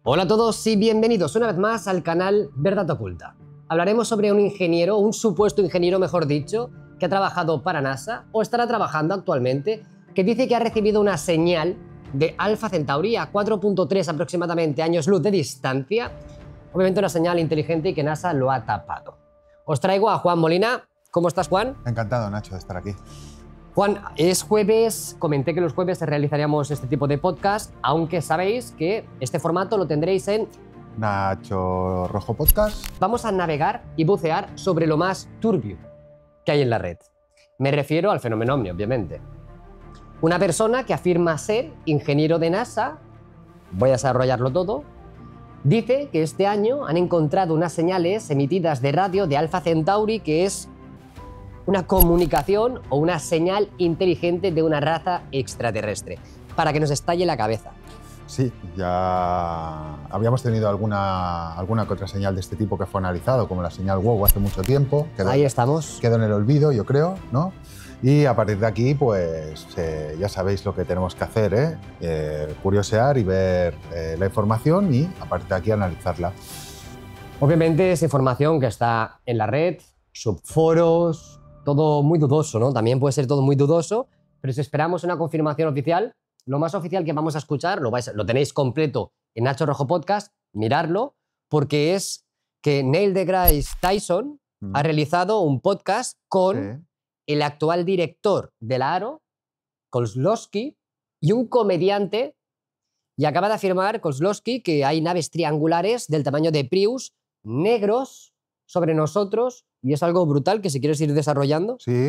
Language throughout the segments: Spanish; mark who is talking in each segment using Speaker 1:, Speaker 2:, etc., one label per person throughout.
Speaker 1: Hola a todos y bienvenidos una vez más al canal Verdad Oculta. Hablaremos sobre un ingeniero, un supuesto ingeniero mejor dicho, que ha trabajado para NASA o estará trabajando actualmente, que dice que ha recibido una señal de Alpha Centauri a 4.3 aproximadamente años luz de distancia, obviamente una señal inteligente y que NASA lo ha tapado. Os traigo a Juan Molina. ¿Cómo estás, Juan?
Speaker 2: Encantado, Nacho, de estar aquí.
Speaker 1: Juan, es jueves, comenté que los jueves realizaríamos este tipo de podcast, aunque sabéis que este formato lo tendréis en
Speaker 2: Nacho Rojo Podcast.
Speaker 1: Vamos a navegar y bucear sobre lo más turbio que hay en la red. Me refiero al fenómeno OVNI, obviamente. Una persona que afirma ser ingeniero de NASA, voy a desarrollarlo todo, dice que este año han encontrado unas señales emitidas de radio de Alpha Centauri que es una comunicación o una señal inteligente de una raza extraterrestre, para que nos estalle la cabeza.
Speaker 2: Sí, ya habíamos tenido alguna que otra señal de este tipo que fue analizado, como la señal WOW hace mucho tiempo.
Speaker 1: Ahí estamos.
Speaker 2: Quedó en el olvido, yo creo, ¿no? Y a partir de aquí, pues ya sabéis lo que tenemos que hacer, curiosear y ver la información y a partir de aquí analizarla.
Speaker 1: Obviamente es información que está en la red, subforos, todo muy dudoso, ¿no? También puede ser todo muy dudoso, pero si esperamos una confirmación oficial, lo más oficial que vamos a escuchar, lo tenéis completo en Nacho Rojo Podcast, mirarlo, porque es que Neil deGrasse Tyson ha realizado un podcast con el actual director de la ARO, Kozlowski, y un comediante, y acaba de afirmar Kozlowski que hay naves triangulares del tamaño de Prius, negros, sobre nosotros, y es algo brutal que si quieres ir desarrollando.
Speaker 2: Sí,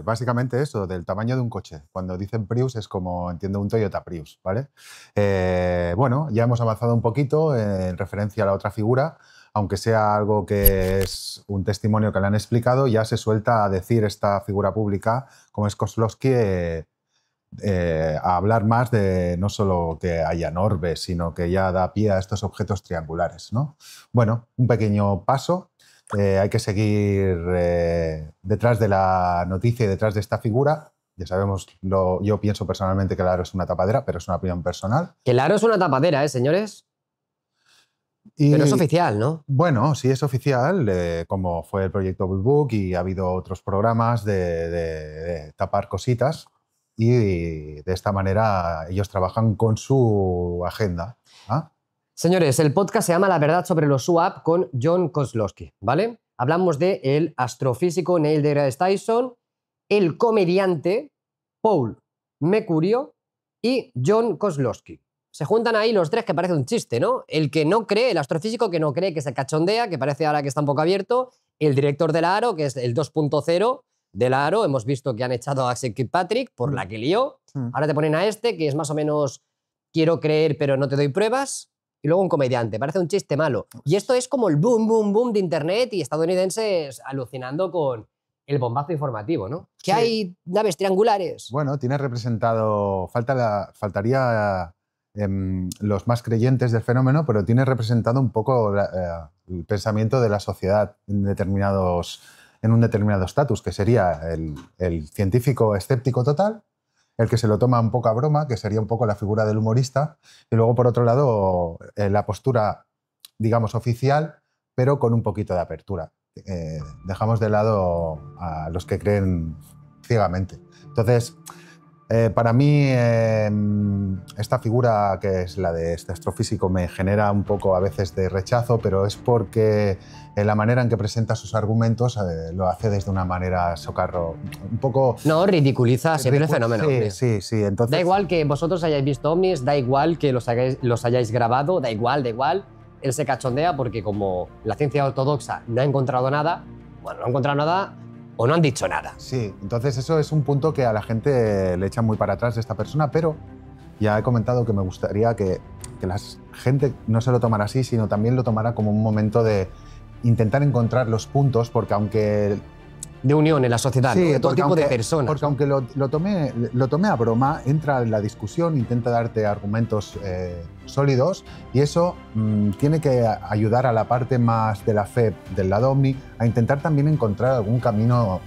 Speaker 2: básicamente eso, del tamaño de un coche. Cuando dicen Prius es como, entiendo, un Toyota Prius, ¿vale? Bueno, ya hemos avanzado un poquito en referencia a la otra figura, aunque sea algo que es un testimonio que le han explicado, ya se suelta a decir esta figura pública, como es Kozlowski, a hablar más de no solo que hayan orbes, sino que ya da pie a estos objetos triangulares, ¿no? Bueno, un pequeño paso. Hay que seguir detrás de la noticia y detrás de esta figura. Ya sabemos, yo pienso personalmente que el aro es una tapadera, pero es una opinión personal.
Speaker 1: Que el aro es una tapadera, señores. Pero es oficial, ¿no?
Speaker 2: Bueno, sí es oficial, como fue el proyecto Blue Book y ha habido otros programas de tapar cositas y de esta manera ellos trabajan con su agenda. ¿Ah?
Speaker 1: Señores, el podcast se llama La verdad sobre los SWAP con John Kozlowski, ¿vale? Hablamos de el astrofísico Neil deGrasse Tyson, el comediante Paul Mecurio y John Kozlowski. Se juntan ahí los tres que parece un chiste, ¿no? El que no cree, el astrofísico que no cree, que se cachondea, que parece ahora que está un poco abierto, el director de la ARO, que es el 2.0 de la ARO, hemos visto que han echado a Sir Kirkpatrick por la que lió, ahora te ponen a este, que es más o menos quiero creer pero no te doy pruebas. Y luego un comediante, parece un chiste malo. Y esto es como el boom, boom, boom de Internet y estadounidenses alucinando con el bombazo informativo, ¿no? Que hay naves triangulares.
Speaker 2: Bueno, tiene representado, faltaría los más creyentes del fenómeno, pero tiene representado un poco el pensamiento de la sociedad en un determinado estatus, que sería el científico escéptico total, el que se lo toma un poco a broma, que sería un poco la figura del humorista, y luego, por otro lado, la postura, digamos, oficial, pero con un poquito de apertura. Dejamos de lado a los que creen ciegamente. Entonces, para mí, esta figura, que es la de este astrofísico, me genera un poco a veces de rechazo, pero es porque la manera en que presenta sus argumentos lo hace desde una manera socarro, un poco...
Speaker 1: No, ridiculiza siempre el fenómeno.
Speaker 2: Sí. Entonces...
Speaker 1: Da igual que vosotros hayáis visto ovnis, da igual que los hayáis grabado, da igual. Él se cachondea porque como la ciencia ortodoxa no ha encontrado nada, bueno, no ha encontrado nada o no han dicho nada.
Speaker 2: Sí, entonces eso es un punto que a la gente le echan muy para atrás de esta persona, pero ya he comentado que me gustaría que la gente no se lo tomara así, sino también lo tomara como un momento de intentar encontrar los puntos, porque aunque...
Speaker 1: De unión en la sociedad,
Speaker 2: sí,
Speaker 1: ¿no? De todo tipo de personas.
Speaker 2: Porque aunque lo tomé a broma, entra en la discusión, intenta darte argumentos sólidos y eso tiene que ayudar a la parte más de la fe del lado OVNI a intentar también encontrar algún camino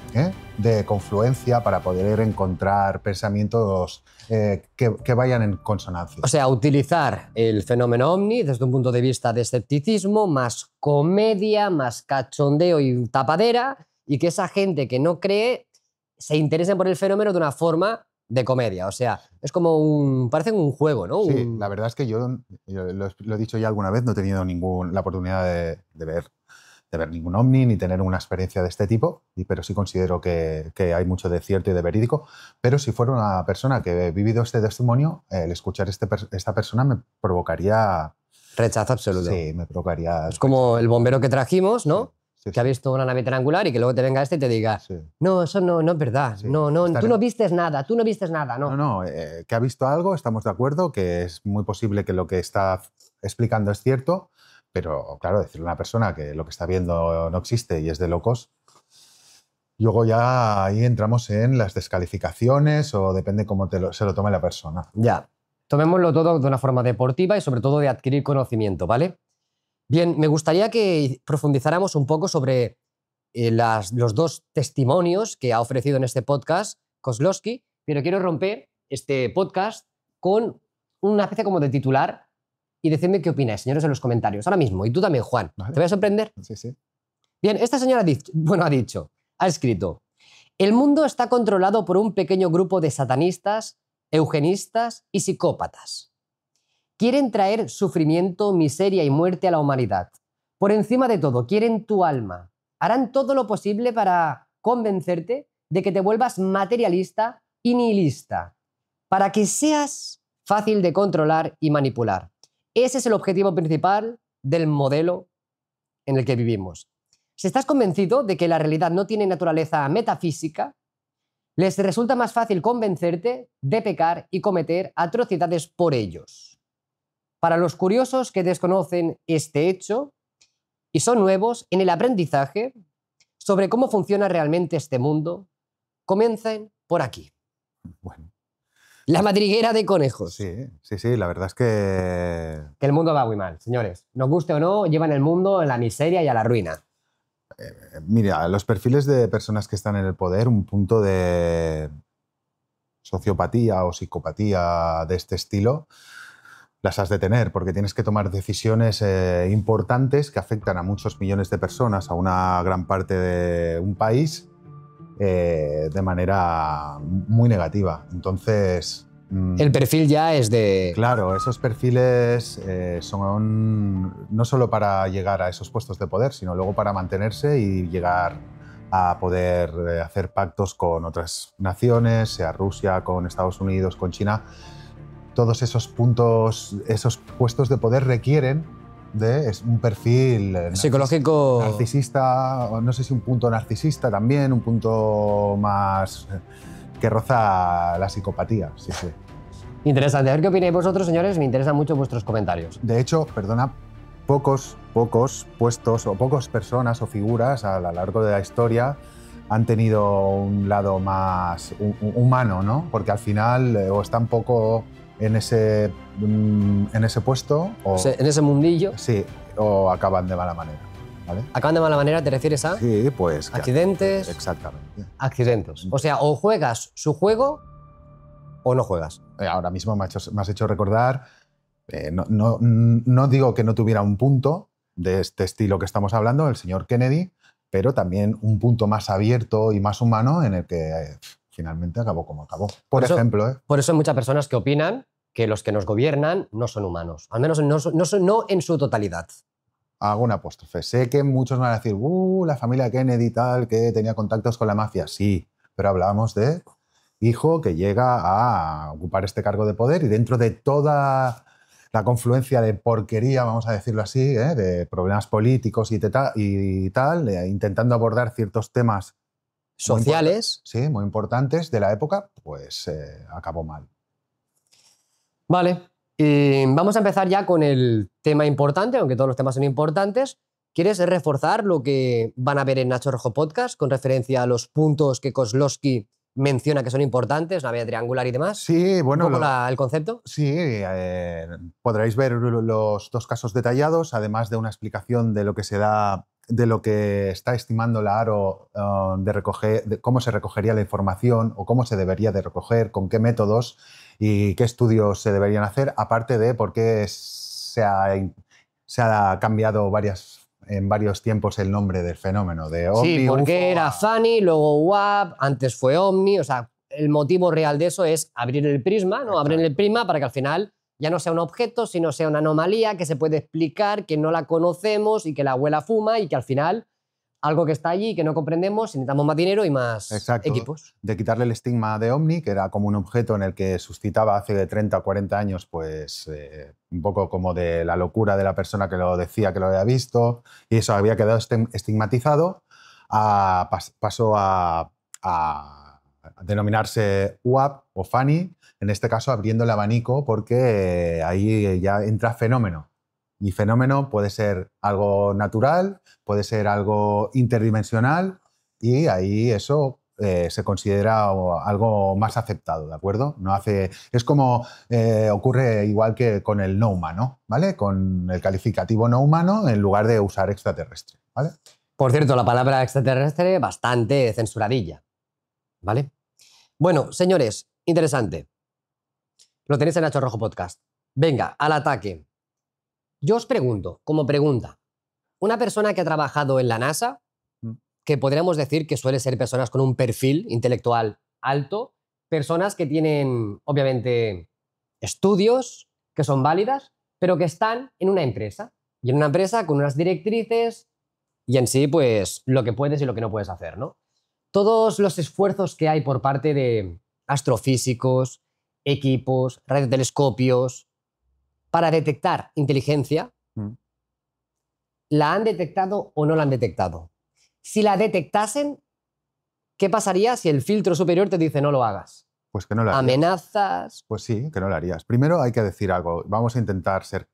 Speaker 2: de confluencia para poder encontrar pensamientos que vayan en consonancia.
Speaker 1: O sea, utilizar el fenómeno ovni desde un punto de vista de escepticismo, más comedia, más cachondeo y tapadera, y que esa gente que no cree se interese por el fenómeno de una forma de comedia. O sea, es como parece un juego, ¿no?
Speaker 2: Sí, la verdad es que yo lo he dicho ya alguna vez, no he tenido la oportunidad de ver ningún ovni ni tener una experiencia de este tipo, pero sí considero que hay mucho de cierto y de verídico. Pero si fuera una persona que he vivido este testimonio, el escuchar esta persona me provocaría...
Speaker 1: Rechazo absoluto.
Speaker 2: Sí, me provocaría...
Speaker 1: Es como el bombero que trajimos, ¿no?
Speaker 2: Sí,
Speaker 1: que ha visto una nave triangular y que luego te venga este y te diga, no, eso no es verdad,
Speaker 2: Sí.
Speaker 1: no, tú no vistes nada, no.
Speaker 2: No, que ha visto algo, estamos de acuerdo, que es muy posible que lo que está explicando es cierto, pero claro, decirle a una persona que lo que está viendo no existe y es de locos, luego ya ahí entramos en las descalificaciones o depende cómo se lo tome la persona.
Speaker 1: Ya, tomémoslo todo de una forma deportiva y sobre todo de adquirir conocimiento, ¿vale? Bien, me gustaría que profundizáramos un poco sobre los dos testimonios que ha ofrecido en este podcast Kozlowski, pero quiero romper este podcast con una especie como de titular y decidme qué opináis, señores, en los comentarios. Ahora mismo, y tú también, Juan.
Speaker 2: ¿Vale?
Speaker 1: ¿Te voy a sorprender?
Speaker 2: Sí.
Speaker 1: Bien, esta señora ha escrito: el mundo está controlado por un pequeño grupo de satanistas, eugenistas y psicópatas. Quieren traer sufrimiento, miseria y muerte a la humanidad. Por encima de todo, quieren tu alma. Harán todo lo posible para convencerte de que te vuelvas materialista y nihilista, para que seas fácil de controlar y manipular. Ese es el objetivo principal del modelo en el que vivimos. Si estás convencido de que la realidad no tiene naturaleza metafísica, les resulta más fácil convencerte de pecar y cometer atrocidades por ellos. Para los curiosos que desconocen este hecho y son nuevos en el aprendizaje sobre cómo funciona realmente este mundo, comiencen por aquí.
Speaker 2: Bueno.
Speaker 1: La madriguera de conejos.
Speaker 2: Sí, la verdad es que
Speaker 1: el mundo va muy mal, señores. Nos guste o no, llevan el mundo en la miseria y a la ruina.
Speaker 2: Mira, los perfiles de personas que están en el poder, un punto de sociopatía o psicopatía de este estilo, las has de tener, porque tienes que tomar decisiones importantes que afectan a muchos millones de personas, a una gran parte de un país, de manera muy negativa. Entonces...
Speaker 1: El perfil ya es de...
Speaker 2: Claro, esos perfiles son no solo para llegar a esos puestos de poder, sino luego para mantenerse y llegar a poder hacer pactos con otras naciones, sea Rusia, con Estados Unidos, con China. Todos esos puestos de poder requieren de un perfil
Speaker 1: psicológico
Speaker 2: narcisista, no sé si un punto narcisista también, un punto más que roza la psicopatía. Sí.
Speaker 1: Interesante. A ver qué opináis vosotros, señores. Me interesan mucho vuestros comentarios.
Speaker 2: De hecho, perdona, pocos puestos o pocas personas o figuras a lo largo de la historia han tenido un lado más humano, ¿no? Porque al final o están poco en ese puesto o
Speaker 1: en ese mundillo.
Speaker 2: Sí, o acaban de mala manera, ¿vale?
Speaker 1: ¿Acaban de mala manera? ¿Te refieres a?
Speaker 2: Sí, pues...
Speaker 1: Accidentes.
Speaker 2: Exactamente.
Speaker 1: Accidentes. O sea, o juegas su juego o no juegas.
Speaker 2: Ahora mismo me has hecho recordar, no digo que no tuviera un punto de este estilo que estamos hablando, el señor Kennedy, pero también un punto más abierto y más humano en el que finalmente acabó como acabó. Por ejemplo...
Speaker 1: Por eso hay muchas personas que opinan que los que nos gobiernan no son humanos, al menos no en su totalidad.
Speaker 2: Hago una apóstrofe. Sé que muchos van a decir, la familia Kennedy y tal, que tenía contactos con la mafia. Sí, pero hablábamos de hijo que llega a ocupar este cargo de poder y dentro de toda la confluencia de porquería, vamos a decirlo así, de problemas políticos y tal, intentando abordar ciertos temas
Speaker 1: sociales,
Speaker 2: muy importantes de la época, pues acabó mal.
Speaker 1: Vale, vamos a empezar ya con el tema importante, aunque todos los temas son importantes. ¿Quieres reforzar lo que van a ver en Nacho Rojo Podcast con referencia a los puntos que Kozlowski menciona que son importantes, la vía triangular y demás?
Speaker 2: Sí, bueno...
Speaker 1: ¿Un poco el concepto?
Speaker 2: Sí, podréis ver los dos casos detallados, además de una explicación de lo que se da de lo que está estimando la ARO de cómo se recogería la información o cómo se debería de recoger, con qué métodos y qué estudios se deberían hacer, aparte de por qué se ha cambiado en varios tiempos el nombre del fenómeno, de
Speaker 1: Sí,
Speaker 2: OVNI,
Speaker 1: porque
Speaker 2: UFO
Speaker 1: era Funny, luego WAP, antes fue Omni, o sea, el motivo real de eso es abrir el prisma, ¿no? Abrir el prisma para que al final ya no sea un objeto, sino sea una anomalía que se puede explicar, que no la conocemos y que la abuela fuma y que al final algo que está allí que no comprendemos, necesitamos más dinero y más
Speaker 2: Exacto,
Speaker 1: equipos.
Speaker 2: de quitarle el estigma de OVNI, que era como un objeto en el que suscitaba hace 30 o 40 años, pues un poco como de la locura de la persona que lo decía, que lo había visto, y eso había quedado estigmatizado, pasó a denominarse UAP o FANI, en este caso abriendo el abanico porque ahí ya entra fenómeno. Y fenómeno puede ser algo natural, puede ser algo interdimensional y ahí eso se considera algo más aceptado, ¿de acuerdo? Es como ocurre igual que con el no humano, ¿vale? Con el calificativo no humano en lugar de usar extraterrestre, ¿vale?
Speaker 1: Por cierto, la palabra extraterrestre bastante censuradilla, ¿vale? Bueno, señores, interesante. Lo tenéis en Nacho Rojo Podcast. Venga, al ataque. Yo os pregunto, como pregunta, una persona que ha trabajado en la NASA, que podríamos decir que suele ser personas con un perfil intelectual alto, personas que tienen, obviamente, estudios que son válidas, pero que están en una empresa. Y en una empresa con unas directrices y en sí, pues, lo que puedes y lo que no puedes hacer, ¿no? Todos los esfuerzos que hay por parte de astrofísicos, equipos, radiotelescopios, para detectar inteligencia, ¿la han detectado o no la han detectado? Si la detectasen, ¿qué pasaría si el filtro superior te dice no lo hagas?
Speaker 2: Pues que no lo harías.
Speaker 1: ¿Amenazas?
Speaker 2: Pues sí, que no lo harías. Primero hay que decir algo. Vamos a intentar ser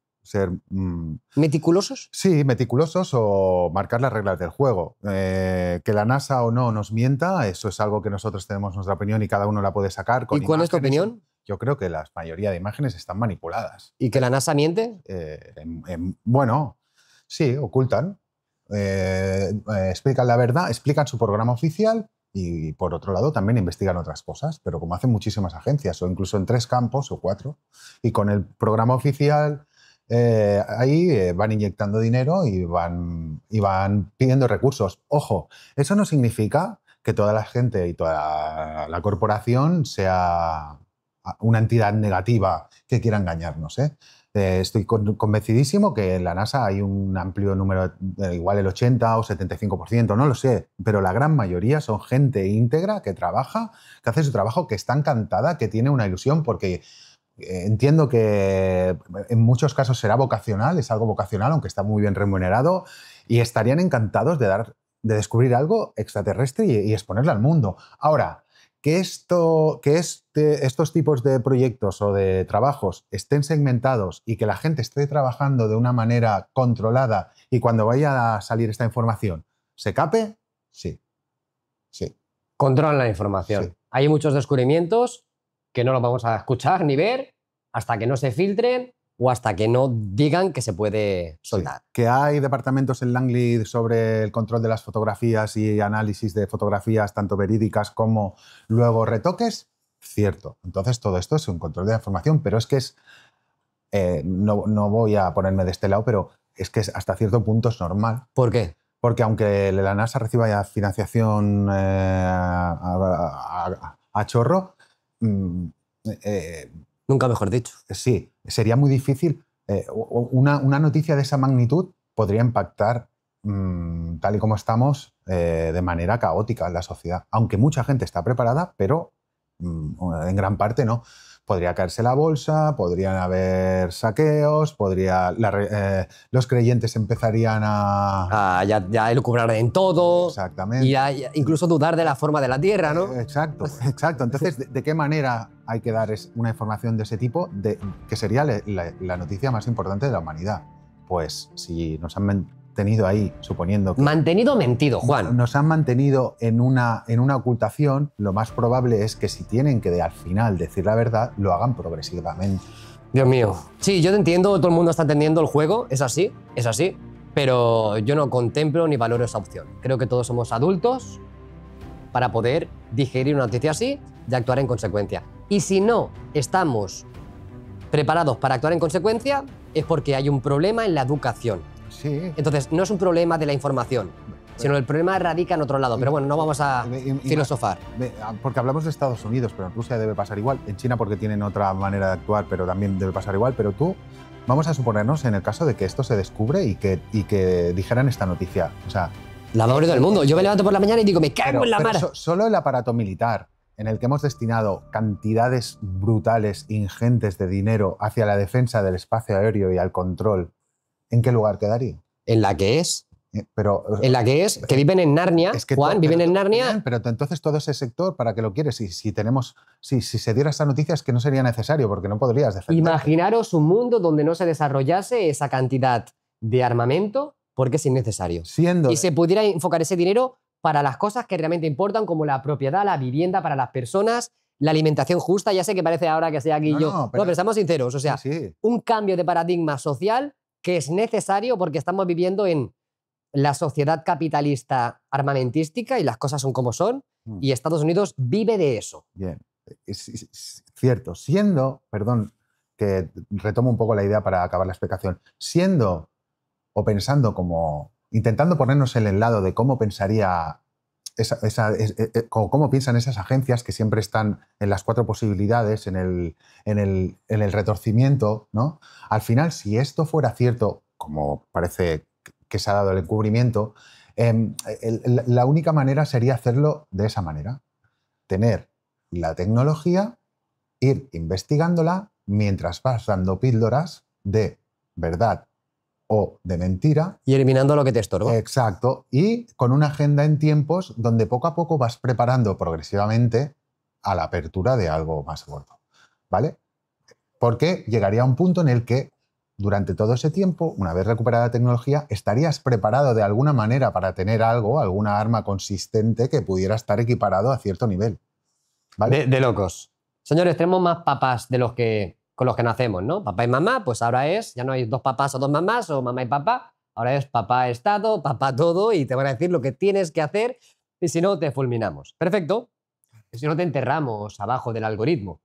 Speaker 1: ¿Meticulosos?
Speaker 2: sí, meticulosos o marcar las reglas del juego. Que la NASA o no nos mienta, eso es algo que nosotros tenemos nuestra opinión y cada uno la puede sacar. Con
Speaker 1: ¿Y cuál es tu
Speaker 2: imágenes.
Speaker 1: opinión?
Speaker 2: Yo creo que la mayoría de imágenes están manipuladas.
Speaker 1: ¿Y que la NASA miente?
Speaker 2: Bueno, sí, ocultan. Explican la verdad, explican su programa oficial y, por otro lado, también investigan otras cosas, pero como hacen muchísimas agencias, o incluso en 3 campos o 4, y con el programa oficial ahí van inyectando dinero y van pidiendo recursos. Ojo, eso no significa que toda la gente y toda la corporación sea una entidad negativa que quiera engañarnos, ¿eh? Estoy convencidísimo que en la NASA hay un amplio número, igual el 80 o 75%, no lo sé, pero la gran mayoría son gente íntegra que trabaja, que hace su trabajo, que está encantada, que tiene una ilusión, porque entiendo que en muchos casos será vocacional, es algo vocacional, aunque está muy bien remunerado, y estarían encantados de descubrir algo extraterrestre y exponerlo al mundo. Ahora, que estos tipos de proyectos o de trabajos estén segmentados y que la gente esté trabajando de una manera controlada y cuando vaya a salir esta información se cape, sí. Sí.
Speaker 1: Controlan la información.
Speaker 2: Sí.
Speaker 1: Hay muchos descubrimientos que no los vamos a escuchar ni ver hasta que no se filtren o hasta que no digan que se puede soltar.
Speaker 2: Sí. Que hay departamentos en Langley sobre el control de las fotografías y análisis de fotografías, tanto verídicas como luego retoques, cierto. Entonces todo esto es un control de la información, pero es que no voy a ponerme de este lado, pero es que hasta cierto punto es normal.
Speaker 1: ¿Por qué?
Speaker 2: Porque aunque la NASA reciba ya financiación a chorro,
Speaker 1: Nunca mejor dicho.
Speaker 2: sí, sería muy difícil. Una noticia de esa magnitud podría impactar, tal y como estamos, de manera caótica en la sociedad. Aunque mucha gente está preparada, pero en gran parte no. Podría caerse la bolsa, podrían haber saqueos, los creyentes empezarían a...
Speaker 1: Ya elucubrar en todo.
Speaker 2: Exactamente.
Speaker 1: Y incluso dudar de la forma de la Tierra, ¿no?
Speaker 2: Exacto. Entonces, ¿de qué manera hay que dar una información de ese tipo, que sería la noticia más importante de la humanidad? Pues si nos han mantenido ahí, suponiendo que...
Speaker 1: Mantenido o mentido, Juan.
Speaker 2: Nos han mantenido en una ocultación, lo más probable es que si tienen que al final decir la verdad, lo hagan progresivamente.
Speaker 1: Dios mío. Sí, yo te entiendo, todo el mundo está entendiendo el juego, es así, es así. Pero yo no contemplo ni valoro esa opción. Creo que todos somos adultos para poder digerir una noticia así y actuar en consecuencia. Y si no estamos preparados para actuar en consecuencia, es porque hay un problema en la educación.
Speaker 2: Sí.
Speaker 1: Entonces, no es un problema de la información, sino el problema radica en otro lado. Pero bueno, no vamos a filosofar.
Speaker 2: Porque hablamos de Estados Unidos, pero en Rusia debe pasar igual. En China porque tienen otra manera de actuar, pero también debe pasar igual. Pero tú, vamos a suponernos en el caso de que esto se descubre y que dijeran esta noticia. O sea,
Speaker 1: la mayoría del mundo. Yo me levanto por la mañana y digo, me cago en la mar.
Speaker 2: Solo el aparato militar, en el que hemos destinado cantidades brutales, ingentes de dinero hacia la defensa del espacio aéreo y al control, ¿en qué lugar quedaría?
Speaker 1: En la que es.
Speaker 2: Pero,
Speaker 1: en la que es, que viven en Narnia, es que Juan, viven en Narnia.
Speaker 2: Pero entonces todo ese sector, ¿para qué lo quieres? Si se diera esta noticia es que no sería necesario, porque no podrías defender.
Speaker 1: Imaginaros un mundo donde no se desarrollase esa cantidad de armamento porque es innecesario. Y se pudiera enfocar ese dinero para las cosas que realmente importan, como la propiedad, la vivienda para las personas, la alimentación justa. Ya sé que parece ahora que sea aquí yo. Pero estamos sinceros. O sea, un cambio de paradigma social que es necesario porque estamos viviendo en la sociedad capitalista armamentística y las cosas son como son, y Estados Unidos vive de eso.
Speaker 2: Bien, es cierto. Perdón, que retomo un poco la idea para acabar la explicación, siendo o pensando como, intentando ponernos en el lado de cómo pensaría, cómo piensan esas agencias que siempre están en las 4 posibilidades, en el retorcimiento, ¿no? Al final, si esto fuera cierto, como parece que se ha dado el encubrimiento, la única manera sería hacerlo de esa manera. Tener la tecnología, ir investigándola mientras vas dando píldoras de verdad o de mentira.
Speaker 1: Y eliminando lo que te estorba.
Speaker 2: Exacto. Y con una agenda en tiempos donde poco a poco vas preparando progresivamente a la apertura de algo más gordo. ¿Vale? Porque llegaría a un punto en el que durante todo ese tiempo, una vez recuperada la tecnología, estarías preparado de alguna manera para tener algo, alguna arma consistente que pudiera estar equiparado a cierto nivel. ¿Vale?
Speaker 1: De locos. Señores, tenemos más papás de los que, con los que nacemos, ¿no? Papá y mamá, pues ahora ya no hay 2 papás o 2 mamás o mamá y papá, ahora es papá Estado, papá todo, y te van a decir lo que tienes que hacer y si no, te fulminamos. Perfecto. Si no, te enterramos abajo del algoritmo.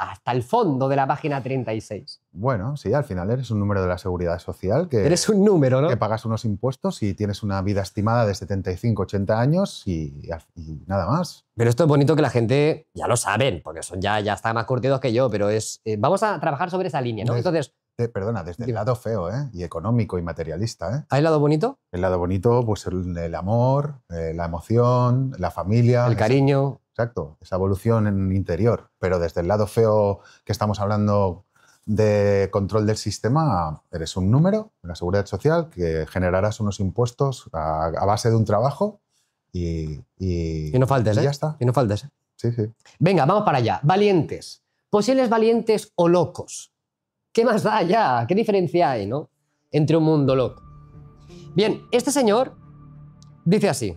Speaker 1: Hasta el fondo de la página 36.
Speaker 2: Bueno, sí, al final eres un número de la seguridad social.
Speaker 1: Eres un número, ¿no?
Speaker 2: Que pagas unos impuestos y tienes una vida estimada de 75, 80 años y nada más.
Speaker 1: Pero esto es bonito que la gente ya lo saben, porque son ya están más curtidos que yo, pero vamos a trabajar sobre esa línea, ¿no? Entonces,
Speaker 2: perdona, desde el lado feo, y económico y materialista.
Speaker 1: ¿hay el lado bonito?
Speaker 2: El lado bonito, pues el amor, la emoción, la familia.
Speaker 1: El cariño.
Speaker 2: Exacto, esa evolución en interior. Pero desde el lado feo que estamos hablando de control del sistema, eres un número en la seguridad social que generarás unos impuestos a base de un trabajo y
Speaker 1: no faltes,
Speaker 2: y ya está.
Speaker 1: Y no faltes.
Speaker 2: Sí, sí.
Speaker 1: Venga, vamos para allá. Valientes. Posibles valientes o locos. ¿Qué más da ya? ¿Qué diferencia hay, no? Entre un mundo loco. Bien, este señor dice así.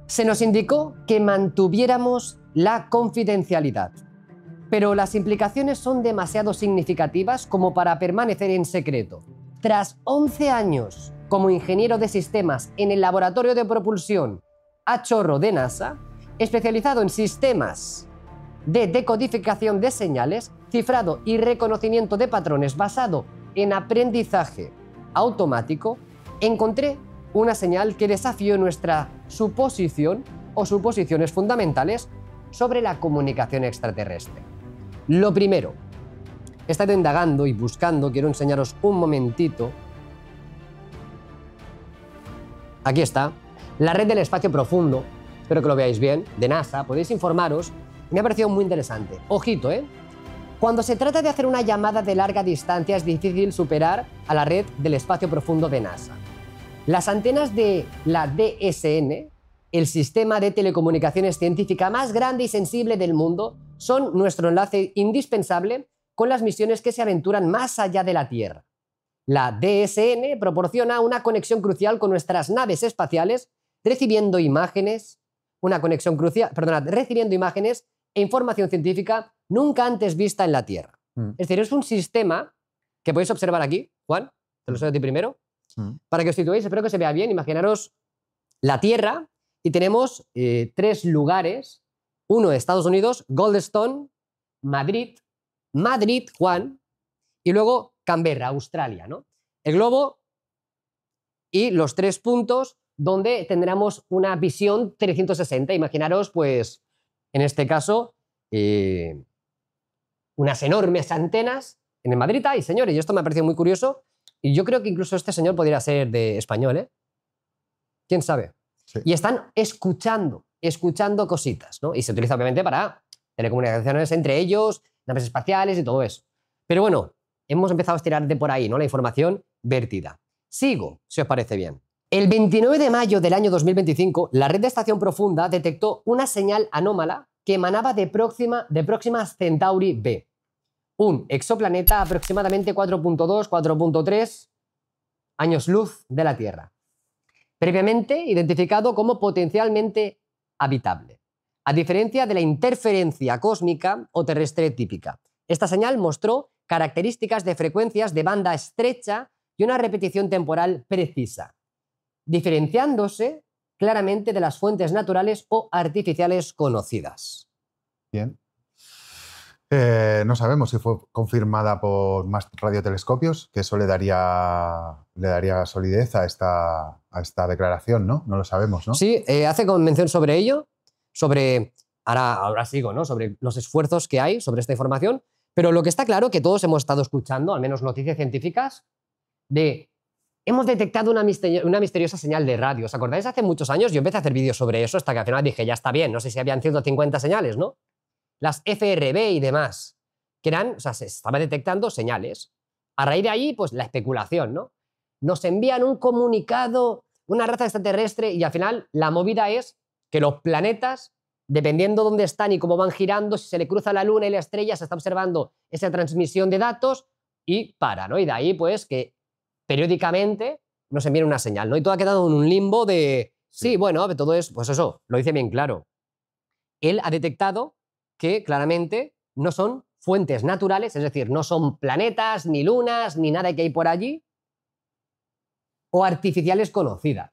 Speaker 1: Se nos indicó que mantuviéramos la confidencialidad, pero las implicaciones son demasiado significativas como para permanecer en secreto. Tras 11 años como ingeniero de sistemas en el laboratorio de propulsión a chorro de NASA, especializado en sistemas de decodificación de señales, cifrado y reconocimiento de patrones basado en aprendizaje automático, encontré una señal que desafió nuestra suposición o suposiciones fundamentales sobre la comunicación extraterrestre. Lo primero, he estado indagando y buscando, quiero enseñaros un momentito. Aquí está, la red del espacio profundo, espero que lo veáis bien, de NASA, podéis informaros, me ha parecido muy interesante. Ojito, Cuando se trata de hacer una llamada de larga distancia es difícil superar a la red del espacio profundo de NASA. Las antenas de la DSN, el sistema de telecomunicaciones científica más grande y sensible del mundo, son nuestro enlace indispensable con las misiones que se aventuran más allá de la Tierra. La DSN proporciona una conexión crucial con nuestras naves espaciales, recibiendo imágenes e información científica nunca antes vista en la Tierra. Es decir, es un sistema que podéis observar aquí, Juan, Te lo enseño a ti primero.
Speaker 2: Mm.
Speaker 1: Para que os situéis, espero que se vea bien. Imaginaros la Tierra y tenemos 3 lugares. Uno, Estados Unidos, Goldstone, Madrid, Juan, y luego Canberra, Australia, ¿no? El globo y los 3 puntos donde tendremos una visión 360. Imaginaros, pues, en este caso, unas enormes antenas en el Madrid. Y señores, y esto me ha parecido muy curioso, y yo creo que incluso este señor podría ser de español, ¿eh? ¿Quién sabe?
Speaker 2: Sí.
Speaker 1: Y están escuchando cositas, ¿no? Y se utiliza obviamente para telecomunicaciones entre ellos, naves espaciales y todo eso. Pero bueno, hemos empezado a estirar de por ahí, ¿no? La información vertida. Sigo, si os parece bien. El 29 de mayo del año 2025, la red de estación profunda detectó una señal anómala que emanaba de Próxima Centauri b, un exoplaneta aproximadamente 4.2, 4.3 años luz de la Tierra, previamente identificado como potencialmente habitable, a diferencia de la interferencia cósmica o terrestre típica. Esta señal mostró características de frecuencias de banda estrecha y una repetición temporal precisa, diferenciándose claramente de las fuentes naturales o artificiales conocidas.
Speaker 2: Bien. No sabemos si fue confirmada por más radiotelescopios, que eso le daría solidez a esta declaración, ¿no? No lo sabemos, ¿no?
Speaker 1: Sí, hace mención sobre ello, ahora sigo, ¿no? Sobre los esfuerzos que hay sobre esta información, pero lo que está claro que todos hemos estado escuchando, al menos noticias científicas, de hemos detectado una misteriosa señal de radio. ¿Os acordáis? Hace muchos años yo empecé a hacer vídeos sobre eso hasta que al final dije, ya está bien, no sé si habían 150 señales, ¿no? Las FRB y demás, que eran, o sea, se estaba detectando señales. A raíz de ahí, pues la especulación, ¿no? Nos envían un comunicado, una raza extraterrestre, y al final la movida es que los planetas, dependiendo dónde están y cómo van girando, si se le cruza la luna y la estrella, se está observando esa transmisión de datos y para, ¿no? Y de ahí, pues, que periódicamente nos envían una señal, ¿no? Y todo ha quedado en un limbo de, sí, bueno, todo es, pues eso, lo dice bien claro. Él ha detectado que claramente no son fuentes naturales, es decir, no son planetas, ni lunas, ni nada que hay por allí, o artificiales conocidas.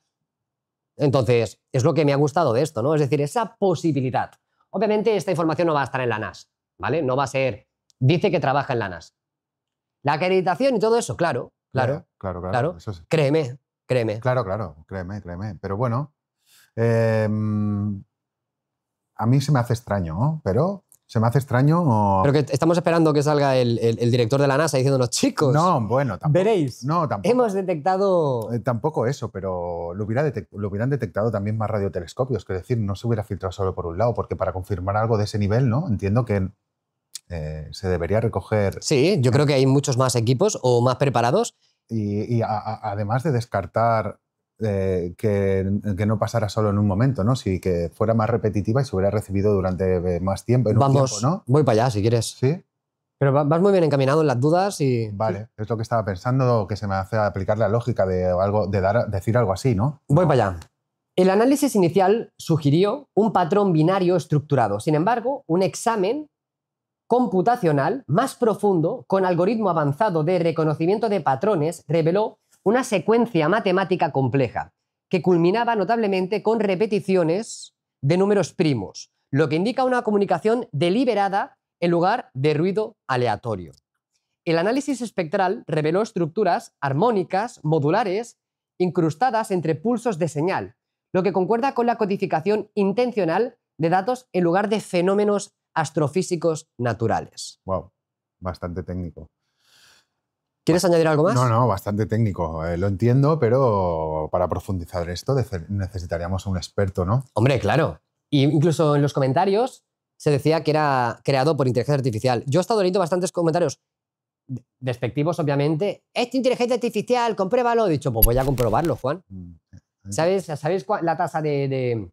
Speaker 1: Entonces, es lo que me ha gustado de esto, ¿no? Es decir, esa posibilidad. Obviamente, esta información no va a estar en la NASA, ¿vale? No va a ser, dice que trabaja en la NASA. La acreditación y todo eso, claro.
Speaker 2: Claro. Eso sí.
Speaker 1: Créeme.
Speaker 2: Claro, créeme. Pero bueno, a mí se me hace extraño, ¿no? Pero se me hace extraño.
Speaker 1: Pero que estamos esperando que salga el director de la NASA diciéndonos, chicos.
Speaker 2: No, bueno, tampoco.
Speaker 1: Veréis.
Speaker 2: No, tampoco.
Speaker 1: Hemos detectado.
Speaker 2: Tampoco eso, pero lo hubieran detectado también más radiotelescopios. Es decir, no se hubiera filtrado solo por un lado, porque para confirmar algo de ese nivel, ¿no? Entiendo que se debería recoger.
Speaker 1: Sí, yo creo que hay muchos más equipos o más preparados.
Speaker 2: Y además de descartar que no pasara solo en un momento, ¿no? Sí, que fuera más repetitiva y se hubiera recibido durante más tiempo.
Speaker 1: Vamos,
Speaker 2: ¿no?
Speaker 1: voy para allá si quieres.
Speaker 2: Sí.
Speaker 1: Pero vas muy bien encaminado en las dudas y.
Speaker 2: Vale, es lo que estaba pensando, que se me hace aplicar la lógica de algo, decir algo así, ¿no?
Speaker 1: Voy para allá. El análisis inicial sugirió un patrón binario estructurado. Sin embargo, un examen computacional más profundo, con algoritmo avanzado de reconocimiento de patrones, reveló una secuencia matemática compleja que culminaba notablemente con repeticiones de números primos, lo que indica una comunicación deliberada en lugar de ruido aleatorio. El análisis espectral reveló estructuras armónicas modulares incrustadas entre pulsos de señal, lo que concuerda con la codificación intencional de datos en lugar de fenómenos astrofísicos naturales.
Speaker 2: Wow, bastante técnico.
Speaker 1: ¿Quieres añadir algo más?
Speaker 2: No, bastante técnico. Lo entiendo, pero para profundizar esto necesitaríamos un experto, ¿no?
Speaker 1: Hombre, claro. Y incluso en los comentarios se decía que era creado por inteligencia artificial. Yo he estado leyendo bastantes comentarios despectivos, obviamente. Esta inteligencia artificial, compruébalo. He dicho, pues voy a comprobarlo, Juan. ¿Sabéis la tasa de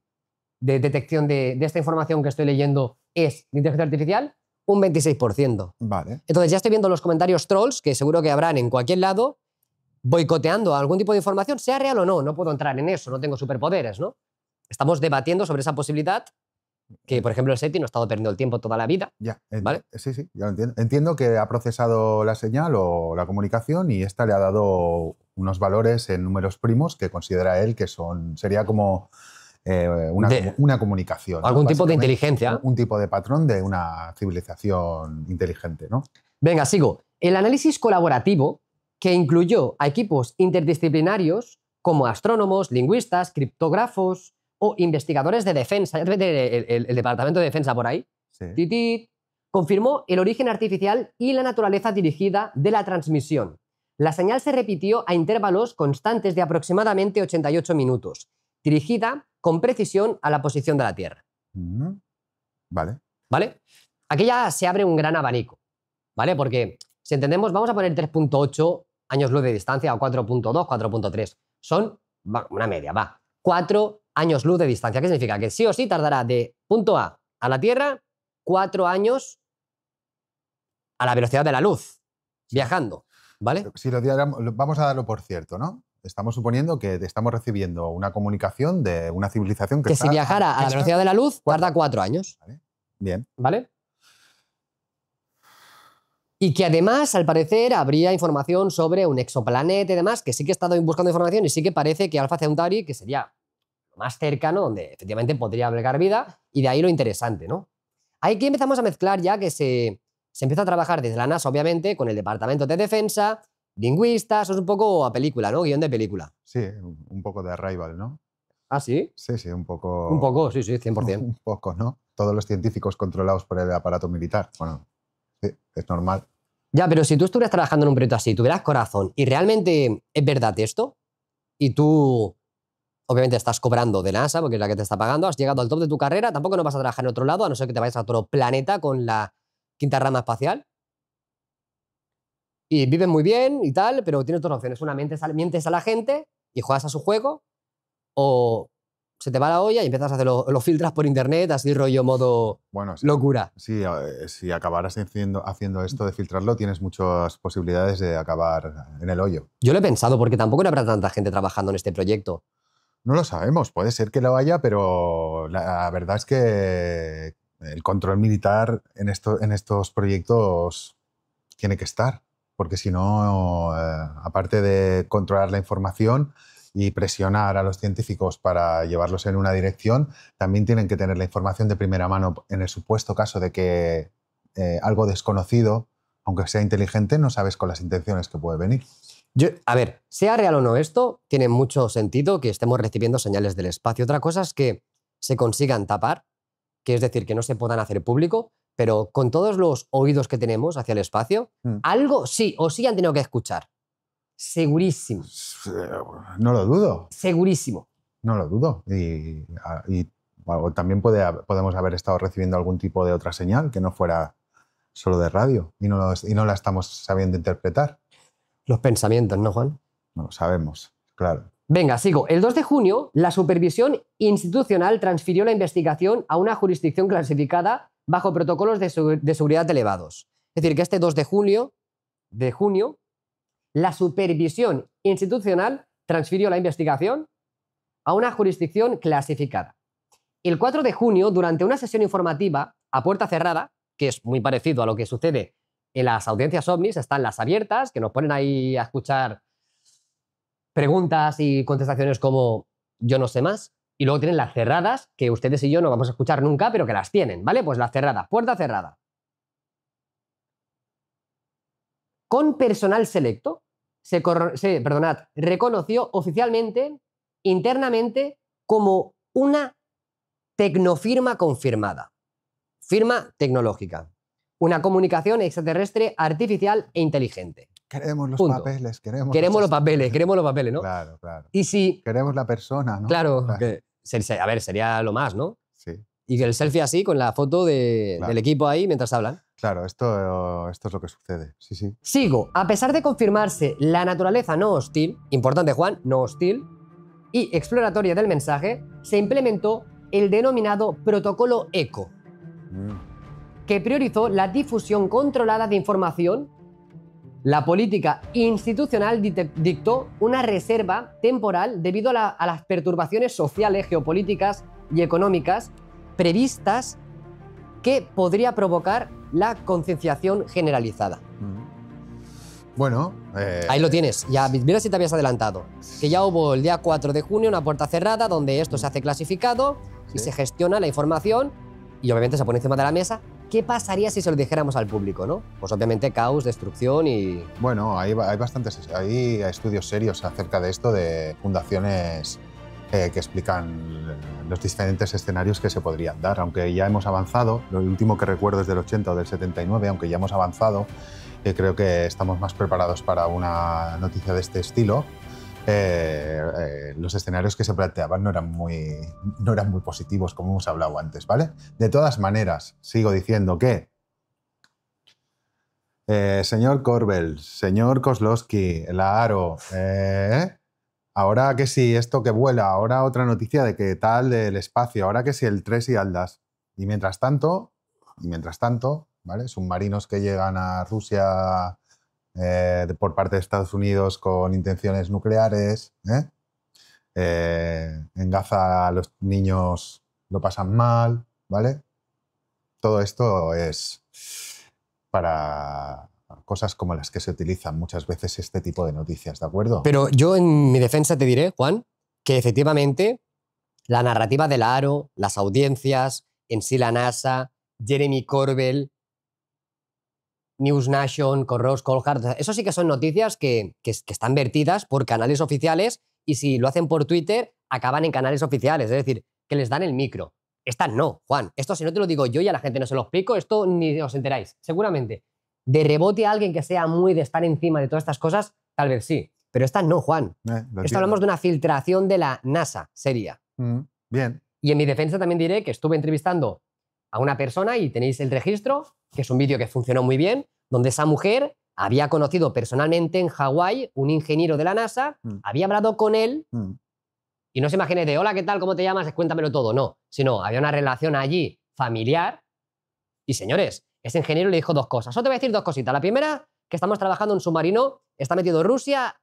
Speaker 1: detección de esta información que estoy leyendo es de inteligencia artificial? Un 26%.
Speaker 2: Vale.
Speaker 1: Entonces ya estoy viendo los comentarios trolls, que seguro que habrán en cualquier lado, boicoteando algún tipo de información, sea real o no. No puedo entrar en eso, no tengo superpoderes, ¿no? Estamos debatiendo sobre esa posibilidad que, por ejemplo, el SETI no ha estado perdiendo el tiempo toda la vida.
Speaker 2: Ya,
Speaker 1: ¿Vale?
Speaker 2: Sí, sí, ya lo entiendo. Entiendo que ha procesado la señal o la comunicación y esta le ha dado unos valores en números primos que considera él que sería como una comunicación, ¿no?
Speaker 1: Algún tipo de
Speaker 2: Básicamente,
Speaker 1: inteligencia.
Speaker 2: un tipo de patrón de una civilización inteligente, ¿no?
Speaker 1: Venga, sigo. El análisis colaborativo, que incluyó a equipos interdisciplinarios como astrónomos, lingüistas, criptógrafos o investigadores de defensa, el Departamento de Defensa por ahí,
Speaker 2: Sí.
Speaker 1: titit, confirmó el origen artificial y la naturaleza dirigida de la transmisión. La señal se repitió a intervalos constantes de aproximadamente 88 minutos, dirigida con precisión a la posición de la Tierra.
Speaker 2: Vale.
Speaker 1: ¿Vale? Aquí ya se abre un gran abanico, ¿vale? Porque, si entendemos, vamos a poner 3.8 años luz de distancia o 4.2, 4.3. Son una media, va. 4 años luz de distancia. ¿Qué significa? Que sí o sí tardará de punto A a la Tierra 4 años a la velocidad de la luz, viajando, ¿vale?
Speaker 2: Si lo diéramos, vamos a darlo por cierto, ¿no? Estamos suponiendo que estamos recibiendo una comunicación de una civilización
Speaker 1: Que si viajara a la velocidad de la luz, tarda 4 años.
Speaker 2: Vale. Bien.
Speaker 1: ¿Vale? Y que además, al parecer, habría información sobre un exoplaneta y demás, que sí que he estado buscando información y sí que parece que Alpha Centauri, que sería lo más cercano, donde efectivamente podría albergar vida, y de ahí lo interesante, ¿no? Aquí empezamos a mezclar ya que se empieza a trabajar desde la NASA, obviamente, con el Departamento de Defensa, lingüistas, es un poco a película, ¿no? Guión de película.
Speaker 2: Sí, un poco de Arrival, ¿no?
Speaker 1: ¿Ah, sí?
Speaker 2: Sí, sí, un poco.
Speaker 1: Un poco, sí, sí, 100%.
Speaker 2: Un poco, ¿no? Todos los científicos controlados por el aparato militar. Bueno, sí, es normal.
Speaker 1: Ya, pero si tú estuvieras trabajando en un proyecto así, tuvieras corazón y realmente es verdad esto, y tú obviamente estás cobrando de NASA, porque es la que te está pagando, has llegado al top de tu carrera, tampoco no vas a trabajar en otro lado, a no ser que te vayas a otro planeta con la quinta rama espacial. Y vives muy bien y tal, pero tienes dos opciones. Una, mientes a la gente y juegas a su juego, o se te va la olla y empiezas a hacer los filtras por internet, así rollo modo
Speaker 2: Bueno, sí,
Speaker 1: locura.
Speaker 2: sí, si acabaras haciendo esto de filtrarlo, tienes muchas posibilidades de acabar en el hoyo.
Speaker 1: Yo lo he pensado, porque tampoco no habrá tanta gente trabajando en este proyecto.
Speaker 2: No lo sabemos, puede ser que lo haya, pero la verdad es que el control militar en estos proyectos tiene que estar, porque si no, aparte de controlar la información y presionar a los científicos para llevarlos en una dirección, también tienen que tener la información de primera mano en el supuesto caso de que algo desconocido, aunque sea inteligente, no sabes con las intenciones que puede venir.
Speaker 1: A ver, sea real o no esto, tiene mucho sentido que estemos recibiendo señales del espacio. Otra cosa es que se consigan tapar, que es decir, que no se puedan hacer público, pero con todos los oídos que tenemos hacia el espacio, algo sí o sí han tenido que escuchar. Segurísimo.
Speaker 2: No lo dudo.
Speaker 1: Segurísimo.
Speaker 2: No lo dudo. Y también podemos haber estado recibiendo algún tipo de otra señal que no fuera solo de radio y no la estamos sabiendo interpretar.
Speaker 1: Los pensamientos, ¿no, Juan?
Speaker 2: No lo sabemos, claro.
Speaker 1: Venga, sigo. El 2 de junio, la supervisión institucional transfirió la investigación a una jurisdicción clasificada bajo protocolos de seguridad elevados. Es decir, que este 2 de junio, la supervisión institucional transfirió la investigación a una jurisdicción clasificada. El 4 de junio, durante una sesión informativa a puerta cerrada, que es muy parecido a lo que sucede en las audiencias ovnis, están las abiertas, que nos ponen ahí a escuchar preguntas y contestaciones como yo no sé más, y luego tienen las cerradas, que ustedes y yo no vamos a escuchar nunca, pero que las tienen, ¿vale? Pues las cerradas, puerta cerrada. Con personal selecto, reconoció oficialmente, internamente, como una tecnofirma confirmada. Firma tecnológica. Una comunicación extraterrestre artificial e inteligente.
Speaker 2: Queremos los
Speaker 1: Punto.
Speaker 2: papeles, queremos
Speaker 1: los papeles, ¿no?
Speaker 2: Claro, claro.
Speaker 1: Y si...
Speaker 2: Queremos la persona, ¿no?
Speaker 1: Claro, que, a ver, sería lo más, ¿no?
Speaker 2: Sí.
Speaker 1: Y que el selfie así, con la foto del equipo ahí mientras hablan.
Speaker 2: Claro, esto es lo que sucede, sí, sí.
Speaker 1: Sigo. A pesar de confirmarse la naturaleza no hostil, importante, Juan, no hostil, y exploratoria del mensaje, se implementó el denominado protocolo ECO, que priorizó la difusión controlada de información. La política institucional dictó una reserva temporal debido a las perturbaciones sociales, geopolíticas y económicas previstas que podría provocar la concienciación generalizada.
Speaker 2: Bueno,
Speaker 1: Ahí lo tienes. Ya, mira si te habías adelantado. Que ya hubo el día 4 de junio una puerta cerrada donde esto se hace clasificado y
Speaker 2: Sí.
Speaker 1: se gestiona la información y obviamente se pone encima de la mesa. ¿Qué pasaría si se lo dijéramos al público, no? Pues obviamente caos, destrucción y...
Speaker 2: bueno, hay hay estudios serios acerca de esto, de fundaciones que explican los diferentes escenarios que se podrían dar, aunque ya hemos avanzado. Lo último que recuerdo es del 80 o del 79, aunque ya hemos avanzado, creo que estamos más preparados para una noticia de este estilo. Los escenarios que se planteaban no eran muy positivos, como hemos hablado antes, ¿vale? De todas maneras, sigo diciendo que señor Corbel, señor Kozlowski, la Aro, ahora que sí, esto que vuela, ahora otra noticia de que tal del espacio, ahora que sí, el 3 y Aldas. Y mientras tanto, ¿vale? Submarinos que llegan a Rusia por parte de Estados Unidos con intenciones nucleares. En Gaza los niños lo pasan mal, ¿vale? Todo esto es para cosas como las que se utilizan muchas veces este tipo de noticias, ¿de acuerdo?
Speaker 1: Pero yo en mi defensa te diré, Juan, que efectivamente la narrativa del Aro, las audiencias, en sí la NASA, Jeremy Corbell, News Nation, Correos Colhart, eso sí que son noticias que están vertidas por canales oficiales y si lo hacen por Twitter acaban en canales oficiales, es decir, que les dan el micro. Estas no, Juan. Esto si no te lo digo yo y a la gente no se lo explico, esto ni os enteráis, seguramente. De rebote a alguien que sea muy de estar encima de todas estas cosas, tal vez sí. Pero estas no, Juan.
Speaker 2: Lo
Speaker 1: Esto
Speaker 2: entiendo.
Speaker 1: hablamos de una filtración de la NASA, seria.
Speaker 2: Bien.
Speaker 1: Y en mi defensa también diré que estuve entrevistando a una persona y tenéis el registro, que es un vídeo que funcionó muy bien, donde esa mujer había conocido personalmente en Hawái un ingeniero de la NASA, había hablado con él y no se imagine de hola, ¿qué tal? ¿Cómo te llamas? Cuéntamelo todo. No, sino había una relación allí familiar y señores, ese ingeniero le dijo dos cosas. Solo te voy a decir dos cositas. La primera, que estamos trabajando en un submarino, está metido en Rusia,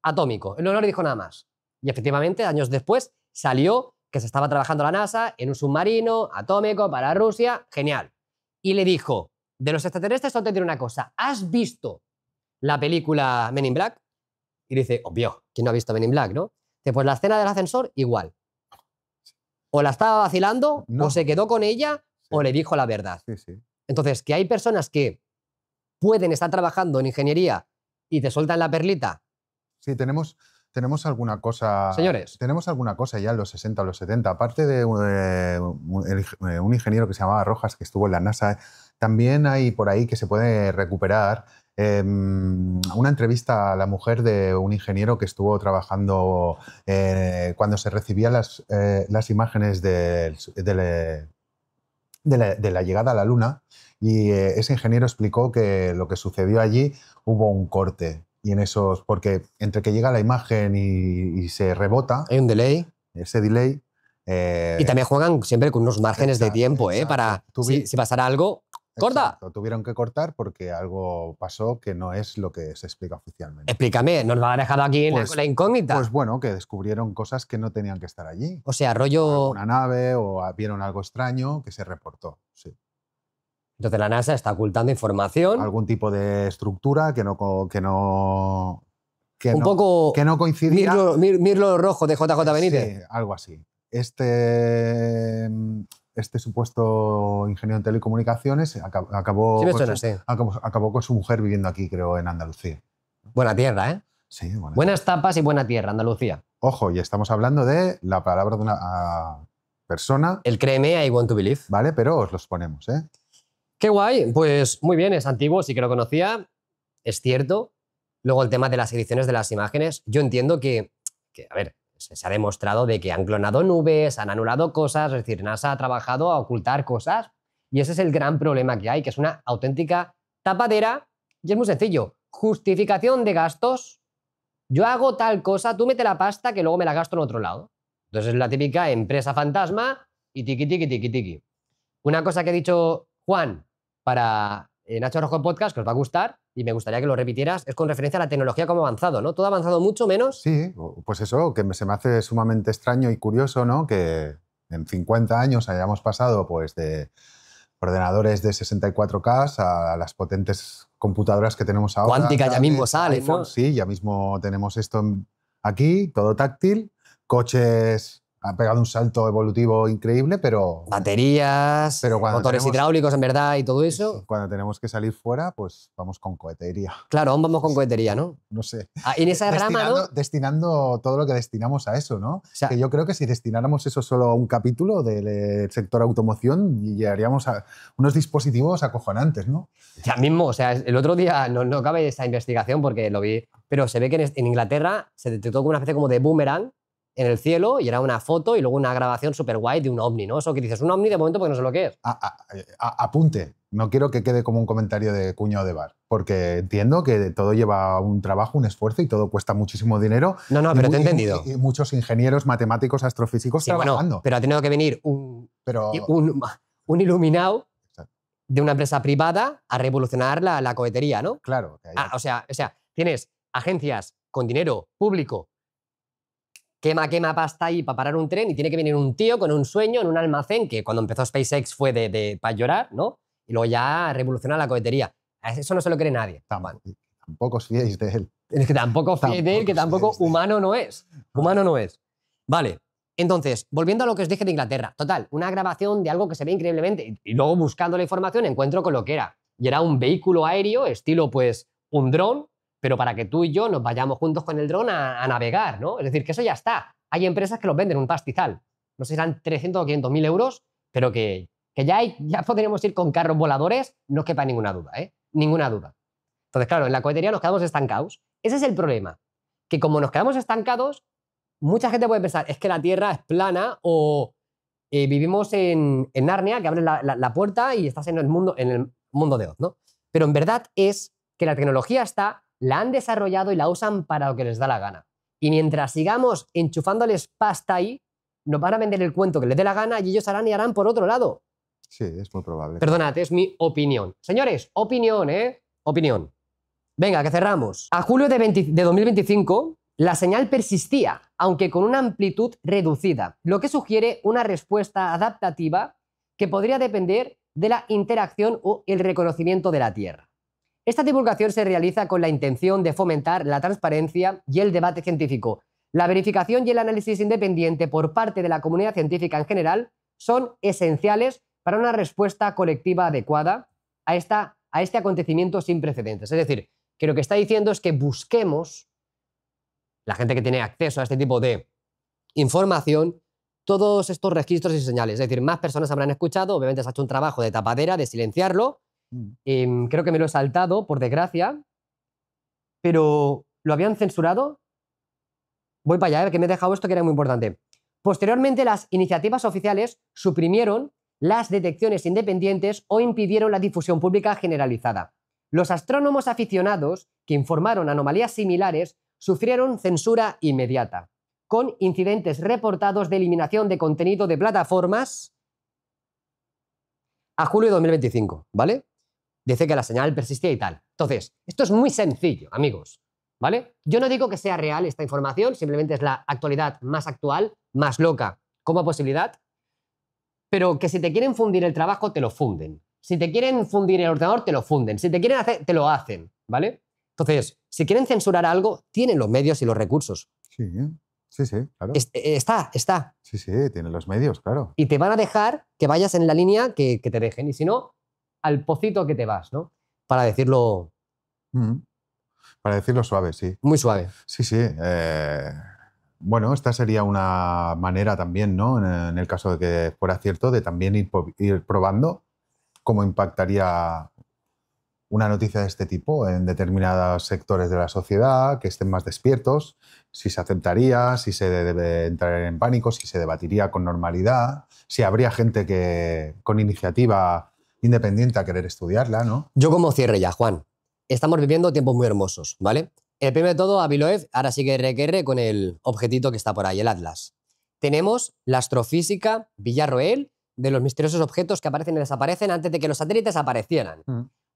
Speaker 1: atómico. Él no le dijo nada más. Y efectivamente, años después, salió que se estaba trabajando la NASA en un submarino atómico para Rusia. Genial. Y le dijo, de los extraterrestres solo te diré una cosa. ¿Has visto la película Men in Black? Y dice, obvio, ¿quién no ha visto Men in Black, no? Dice, pues la escena del ascensor, igual. O la estaba vacilando,
Speaker 2: No.
Speaker 1: o se quedó con ella,
Speaker 2: Sí.
Speaker 1: o le dijo la verdad.
Speaker 2: Sí, sí.
Speaker 1: Entonces, que hay personas que pueden estar trabajando en ingeniería y te sueltan la perlita.
Speaker 2: Sí, tenemos alguna cosa.
Speaker 1: Señores.
Speaker 2: Tenemos alguna cosa ya en los 60 o los 70. Aparte de un ingeniero que se llamaba Rojas, que estuvo en la NASA, también hay por ahí que se puede recuperar una entrevista a la mujer de un ingeniero que estuvo trabajando cuando se recibían las imágenes de la llegada a la Luna. Y ese ingeniero explicó que lo que sucedió allí hubo un corte. Y en esos, porque entre que llega la imagen y se rebota,
Speaker 1: Hay un delay.
Speaker 2: ese delay.
Speaker 1: Y también juegan siempre con unos márgenes de
Speaker 2: exacto,
Speaker 1: tiempo,
Speaker 2: exacto.
Speaker 1: para
Speaker 2: Tú vi-
Speaker 1: si pasara algo, ¡corta!
Speaker 2: Exacto, tuvieron que cortar porque algo pasó que no es lo que se explica oficialmente.
Speaker 1: Explícame, nos lo ha dejado aquí en
Speaker 2: Pues-
Speaker 1: la incógnita.
Speaker 2: Pues bueno, que descubrieron cosas que no tenían que estar allí.
Speaker 1: O sea, rollo...
Speaker 2: Una nave o vieron algo extraño que se reportó. Sí.
Speaker 1: Entonces la NASA está ocultando información.
Speaker 2: Algún tipo de estructura que no
Speaker 1: Poco
Speaker 2: coincidía.
Speaker 1: Mirlo Rojo de JJ Benítez.
Speaker 2: Sí, algo así. Este supuesto ingeniero en telecomunicaciones acabó,
Speaker 1: Sí me
Speaker 2: con
Speaker 1: suena,
Speaker 2: su,
Speaker 1: sí.
Speaker 2: acabó con su mujer viviendo aquí, creo, en Andalucía.
Speaker 1: Buena tierra, ¿eh?
Speaker 2: Sí, bueno.
Speaker 1: Buenas tapas y buena tierra, Andalucía.
Speaker 2: Ojo, y estamos hablando de la palabra de una persona,
Speaker 1: El créeme, I want to believe.
Speaker 2: ¿vale? Pero os los ponemos, ¿eh?
Speaker 1: Qué guay. Pues muy bien, es antiguo, sí que lo conocía. Es cierto. Luego el tema de las ediciones de las imágenes. Yo entiendo que a ver, se ha demostrado de que han clonado nubes, han anulado cosas, es decir, NASA ha trabajado a ocultar cosas y ese es el gran problema que hay, que es una auténtica tapadera y es muy sencillo. Justificación de gastos. Yo hago tal cosa, tú mete la pasta que luego me la gasto en otro lado. Entonces es la típica empresa fantasma y tiqui, tiqui, tiqui, tiqui. Una cosa que ha dicho Juan para Nacho Rojo Podcast, que os va a gustar, y me gustaría que lo repitieras, es con referencia a la tecnología como ha avanzado, ¿no? Todo ha avanzado mucho menos.
Speaker 2: Sí, pues eso, que se me hace sumamente extraño y curioso, ¿no? Que en 50 años hayamos pasado pues, de ordenadores de 64K a las potentes computadoras que tenemos ahora.
Speaker 1: Cuántica ya mismo
Speaker 2: tablets,
Speaker 1: sale, ¿no?
Speaker 2: Sí, ya mismo tenemos esto aquí, todo táctil. Coches ha pegado un salto evolutivo increíble, pero
Speaker 1: Baterías, motores hidráulicos, en verdad, y todo eso.
Speaker 2: Cuando tenemos que salir fuera, pues vamos con cohetería.
Speaker 1: Claro, aún vamos con cohetería, ¿no?
Speaker 2: No sé.
Speaker 1: En esa rama, ¿no?
Speaker 2: Destinando todo lo que destinamos a eso, ¿no?
Speaker 1: O sea,
Speaker 2: que yo creo que si destináramos eso solo a un capítulo del sector automoción, llegaríamos a unos dispositivos acojonantes, ¿no?
Speaker 1: Ya mismo, o sea, el otro día no cabe esa investigación porque lo vi, pero se ve que en Inglaterra se detectó como una especie como de boomerang en el cielo y era una foto y luego una grabación súper guay de un ovni, ¿no? Eso que dices, un ovni de momento porque no sé lo que es.
Speaker 2: Apunte, no quiero que quede como un comentario de cuñado de bar, porque entiendo que todo lleva un trabajo, un esfuerzo y todo cuesta muchísimo dinero.
Speaker 1: No, pero te he entendido.
Speaker 2: Y muchos ingenieros, matemáticos, astrofísicos trabajando.
Speaker 1: Bueno, pero ha tenido que venir un iluminado de una empresa privada a revolucionar la cohetería, ¿no?
Speaker 2: Claro.
Speaker 1: O sea, tienes agencias con dinero público quema pasta ahí para parar un tren y tiene que venir un tío con un sueño en un almacén que cuando empezó SpaceX fue para llorar, ¿no? Y luego ya revoluciona la cohetería. Eso no se lo cree nadie.
Speaker 2: Tampoco os fiéis de él.
Speaker 1: Es que tampoco fiéis de él, que tampoco humano no es. Humano no es. Vale. Entonces, volviendo a lo que os dije de Inglaterra. Total, una grabación de algo que se ve increíblemente. Y luego buscando la información encuentro con lo que era. Y era un vehículo aéreo, estilo pues un dron, pero para que tú y yo nos vayamos juntos con el dron a navegar, ¿no? Es decir, que eso ya está. Hay empresas que los venden un pastizal. No sé si serán 300 o 500 mil euros, pero que ya podríamos ir con carros voladores, no quepa ninguna duda, ¿eh? Ninguna duda. Entonces, claro, en la cohetería nos quedamos estancados. Ese es el problema. Que como nos quedamos estancados, mucha gente puede pensar, es que la Tierra es plana o vivimos en Narnia, que abres la puerta y estás en el mundo de Oz, ¿no? Pero en verdad es que la tecnología está, la han desarrollado y la usan para lo que les da la gana. Y mientras sigamos enchufándoles pasta ahí, nos van a vender el cuento que les dé la gana y ellos harán por otro lado.
Speaker 2: Sí, es muy probable.
Speaker 1: Perdonad, es mi opinión. Señores, opinión, ¿eh? Opinión. Venga, que cerramos. A julio de 2025, la señal persistía, aunque con una amplitud reducida, lo que sugiere una respuesta adaptativa que podría depender de la interacción o el reconocimiento de la Tierra. Esta divulgación se realiza con la intención de fomentar la transparencia y el debate científico. La verificación y el análisis independiente por parte de la comunidad científica en general son esenciales para una respuesta colectiva adecuada a este acontecimiento sin precedentes. Es decir, que lo que está diciendo es que busquemos, la gente que tiene acceso a este tipo de información, todos estos registros y señales. Es decir, más personas habrán escuchado, obviamente se ha hecho un trabajo de tapadera, de silenciarlo. Creo que me lo he saltado, por desgracia, pero ¿lo habían censurado? Voy para allá, que me he dejado esto que era muy importante. Posteriormente, las iniciativas oficiales suprimieron las detecciones independientes o impidieron la difusión pública generalizada. Los astrónomos aficionados que informaron anomalías similares sufrieron censura inmediata, con incidentes reportados de eliminación de contenido de plataformas a julio de 2025, ¿vale? Dice que la señal persistía y tal. Entonces, esto es muy sencillo, amigos, ¿vale? Yo no digo que sea real esta información, simplemente es la actualidad más actual, más loca como posibilidad, pero que si te quieren fundir el trabajo, te lo funden. Si te quieren fundir el ordenador, te lo funden. Si te quieren hacer, te lo hacen, ¿vale? Entonces, si quieren censurar algo, tienen los medios y los recursos.
Speaker 2: Sí, claro.
Speaker 1: Está.
Speaker 2: Sí, tienen los medios, claro.
Speaker 1: Y te van a dejar que vayas en la línea que te dejen. Y si no, al pocito que te vas, ¿no? Para decirlo...
Speaker 2: Para decirlo suave, sí.
Speaker 1: Muy suave.
Speaker 2: Sí. Bueno, esta sería una manera también, ¿no? En el caso de que fuera cierto, de también ir probando cómo impactaría una noticia de este tipo en determinados sectores de la sociedad, que estén más despiertos, si se aceptaría, si se debe entrar en pánico, si se debatiría con normalidad, si habría gente que con iniciativa independiente a querer estudiarla, ¿no?
Speaker 1: Yo como cierre ya, Juan. Estamos viviendo tiempos muy hermosos, ¿vale? El primero de todo, Aviloev, ahora sigue RQR con el objetito que está por ahí, el Atlas. Tenemos la astrofísica Villarroel de los misteriosos objetos que aparecen y desaparecen antes de que los satélites aparecieran.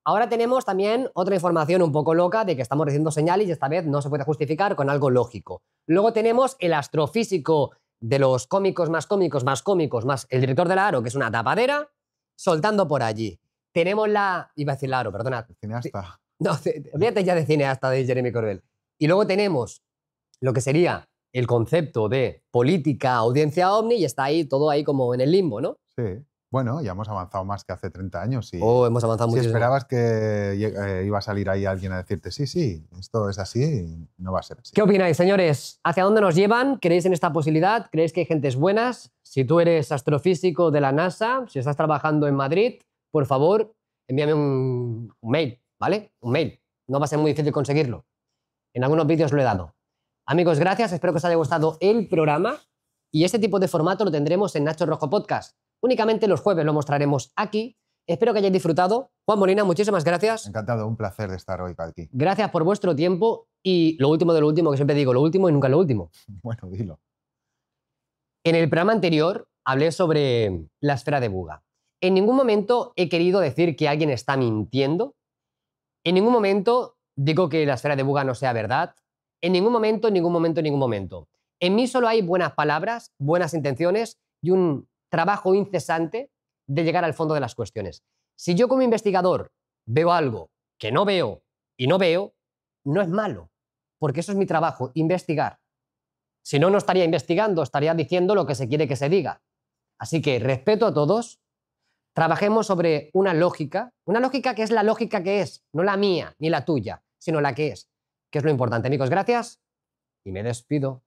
Speaker 1: Ahora tenemos también otra información un poco loca de que estamos recibiendo señales y esta vez no se puede justificar con algo lógico. Luego tenemos el astrofísico de los cómicos más cómicos, más cómicos, más el director de la Aro, que es una tapadera, soltando por allí. Tenemos la... Iba a decir la Aro, perdona.
Speaker 2: El cineasta.
Speaker 1: No, olvídate ya de cineasta de Jeremy Corbell. Y luego tenemos lo que sería el concepto de política, audiencia ovni, y está ahí todo ahí como en el limbo, ¿no?
Speaker 2: Sí. Bueno, ya hemos avanzado más que hace 30 años. Y
Speaker 1: Oh, hemos avanzado
Speaker 2: si
Speaker 1: muchísimo.
Speaker 2: esperabas que iba a salir ahí alguien a decirte, sí, sí, esto es así, no va a ser así.
Speaker 1: ¿Qué opináis, señores? ¿Hacia dónde nos llevan? ¿Creéis en esta posibilidad? ¿Creéis que hay gentes buenas? Si tú eres astrofísico de la NASA, si estás trabajando en Madrid, por favor, envíame un mail, ¿vale? Un mail. No va a ser muy difícil conseguirlo. En algunos vídeos lo he dado. Amigos, gracias. Espero que os haya gustado el programa. Y este tipo de formato lo tendremos en Nacho Rojo Podcast. Únicamente los jueves lo mostraremos aquí. Espero que hayáis disfrutado. Juan Molina, muchísimas gracias.
Speaker 2: Encantado, un placer de estar hoy aquí.
Speaker 1: Gracias por vuestro tiempo. Y lo último de lo último, que siempre digo lo último y nunca lo último.
Speaker 2: Bueno, dilo.
Speaker 1: En el programa anterior hablé sobre la esfera de Buga. En ningún momento he querido decir que alguien está mintiendo. En ningún momento digo que la esfera de Buga no sea verdad. En ningún momento, en ningún momento, en ningún momento. En mí solo hay buenas palabras, buenas intenciones y un trabajo incesante de llegar al fondo de las cuestiones. Si yo como investigador veo algo que no veo y no veo, no es malo, porque eso es mi trabajo, investigar. Si no, no estaría investigando, estaría diciendo lo que se quiere que se diga. Así que respeto a todos, trabajemos sobre una lógica que es la lógica que es, no la mía ni la tuya, sino la que es lo importante. Amigos, gracias y me despido.